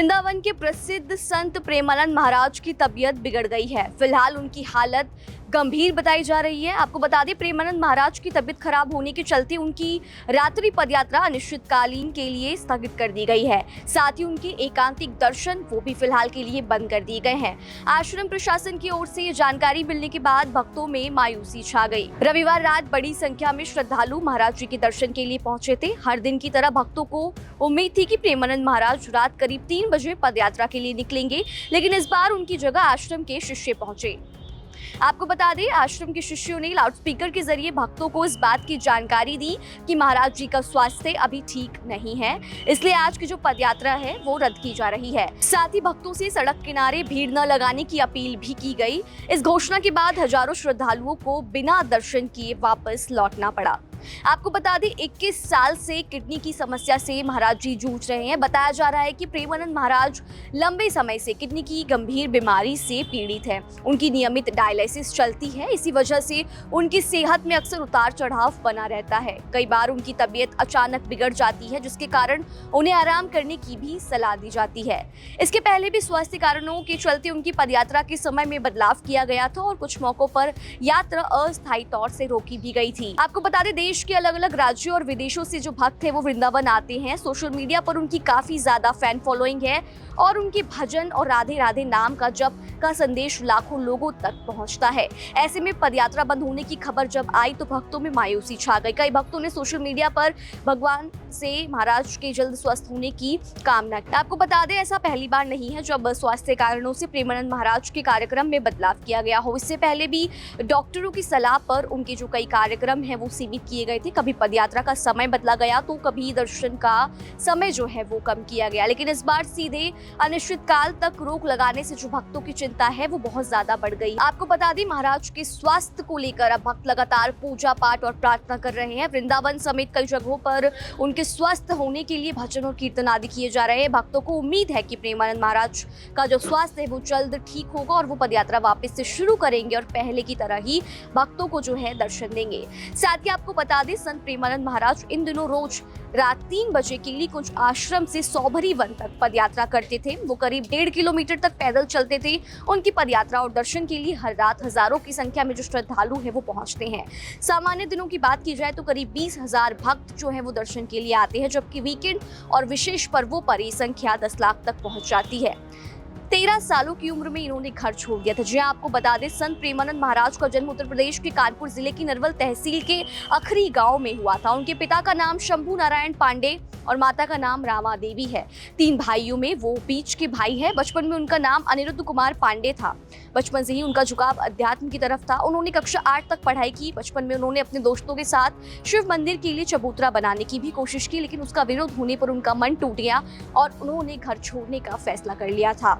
वृंदावन के प्रसिद्ध संत प्रेमानंद महाराज की तबीयत बिगड़ गई है। फिलहाल उनकी हालत गंभीर बताई जा रही है। आपको बता दें, प्रेमानंद महाराज की तबीयत खराब होने के चलते उनकी रात्रि पदयात्रा अनिश्चितकालीन के लिए स्थगित कर दी गई है। साथ ही उनके एकांतिक दर्शन वो भी फिलहाल के लिए बंद कर दिए गए हैं। आश्रम प्रशासन की ओर से ये जानकारी मिलने के बाद भक्तों में मायूसी छा गई। रविवार रात बड़ी संख्या में श्रद्धालु महाराज जी के दर्शन के लिए पहुंचे थे। हर दिन की तरह भक्तों को उम्मीद थी कि प्रेमानंद महाराज रात करीब 3 बजे पदयात्रा के लिए निकलेंगे, लेकिन इस बार उनकी जगह आश्रम के शिष्य पहुंचे। आपको बता दें, आश्रम के शिष्यों ने लाउडस्पीकर के जरिए भक्तों को इस बात की जानकारी दी कि महाराज जी का स्वास्थ्य अभी ठीक नहीं है, इसलिए आज की जो पदयात्रा है वो रद्द की जा रही है। साथ ही भक्तों से सड़क किनारे भीड़ न लगाने की अपील भी की गई। इस घोषणा के बाद हजारों श्रद्धालुओं को बिना दर्शन किए वापस लौटना पड़ा। आपको बता दें, 21 साल से किडनी की समस्या से महाराज जी जूझ रहे हैं। बताया जा रहा है कि प्रेमानंद महाराज लंबे समय से किडनी की गंभीर बीमारी से पीड़ित हैं। उनकी नियमित डायलिसिस चलती है, इसी वजह से उनकी सेहत में अक्सर उतार चढ़ाव बना रहता है। कई बार उनकी तबीयत अचानक बिगड़ जाती है, जिसके कारण उन्हें आराम करने की भी सलाह दी जाती है। इसके पहले भी स्वास्थ्य कारणों के चलते उनकी पदयात्रा के समय में बदलाव किया गया था और कुछ मौकों पर यात्रा अस्थायी तौर से रोकी भी गई थी। आपको बता दें, देश के अलग अलग राज्यों और विदेशों से जो भक्त हैं वो वृंदावन आते हैं। सोशल मीडिया पर उनकी काफी ज्यादा फैन फॉलोइंग है और उनके भजन और राधे राधे नाम का जप का संदेश लाखों लोगों तक पहुंचता है। ऐसे में पदयात्रा बंद होने की खबर जब आई तो भक्तों में मायूसी छा गई। कई भक्तों ने सोशल मीडिया पर भगवान से महाराज के जल्द स्वस्थ होने की कामना की। आपको बता दें, ऐसा पहली बार नहीं है जब स्वास्थ्य कारणों से प्रेमानंद महाराज के कार्यक्रम में बदलाव किया गया हो। इससे पहले भी डॉक्टरों की सलाह पर उनके जो कई कार्यक्रम है वो सीमित किए गए थे। कभी पदयात्रा का समय बदला गया तो कभी दर्शन का समय जो है वो कम किया गया, लेकिन इस बार सीधे अनिश्चित काल तक रोक लगाने से जो भक्तों की चिंता है वो बहुत ज्यादा बढ़ गई। आपको बता दें, महाराज के स्वास्थ्य को लेकर अब भक्त लगातार पूजा पाठ और प्रार्थना कर रहे हैं। वृंदावन समेत कई जगहों पर उनके स्वस्थ होने के लिए भजन और कीर्तन आदि किए जा रहे हैं। भक्तों को उम्मीद है कि प्रेमानंद महाराज का जो स्वास्थ्य है वो जल्द ठीक होगा और वो पदयात्रा वापस से शुरू करेंगे और पहले की तरह ही भक्तों को जो है दर्शन देंगे। साथ ही आपको बता दें, संत प्रेमानंद महाराज इन दिनों रोज रात 3 बजे के लिए कुछ आश्रम से सौभरी वन तक पदयात्रा करते थे। वो करीब 1.5 किलोमीटर तक पैदल चलते थे। उनकी पदयात्रा और दर्शन के लिए हर रात हजारों की संख्या में जो श्रद्धालु है वो पहुंचते हैं। सामान्य दिनों की बात की जाए तो करीब 20,000 भक्त जो है वो दर्शन के लिए आते हैं, जबकि वीकेंड और विशेष पर्वों पर ये संख्या 10 लाख तक पहुंच जाती है। 13 सालों की उम्र में इन्होंने घर छोड़ दिया था। जी आपको बता दें, संत प्रेमानंद महाराज का जन्म उत्तर प्रदेश के कानपुर जिले की नरवल तहसील के अखरी गांव में हुआ था। उनके पिता का नाम शंभू नारायण पांडे और माता का नाम रामा देवी है। 3 भाइयों में वो बीच के भाई है। बचपन में उनका नाम अनिरुद्ध कुमार पांडे था। बचपन से ही उनका झुकाव अध्यात्म की तरफ था। उन्होंने कक्षा 8 तक पढ़ाई की। बचपन में उन्होंने अपने दोस्तों के साथ शिव मंदिर के लिए चबूतरा बनाने की भी कोशिश की, लेकिन उसका विरोध होने पर उनका मन टूट गया और उन्होंने घर छोड़ने का फैसला कर लिया था।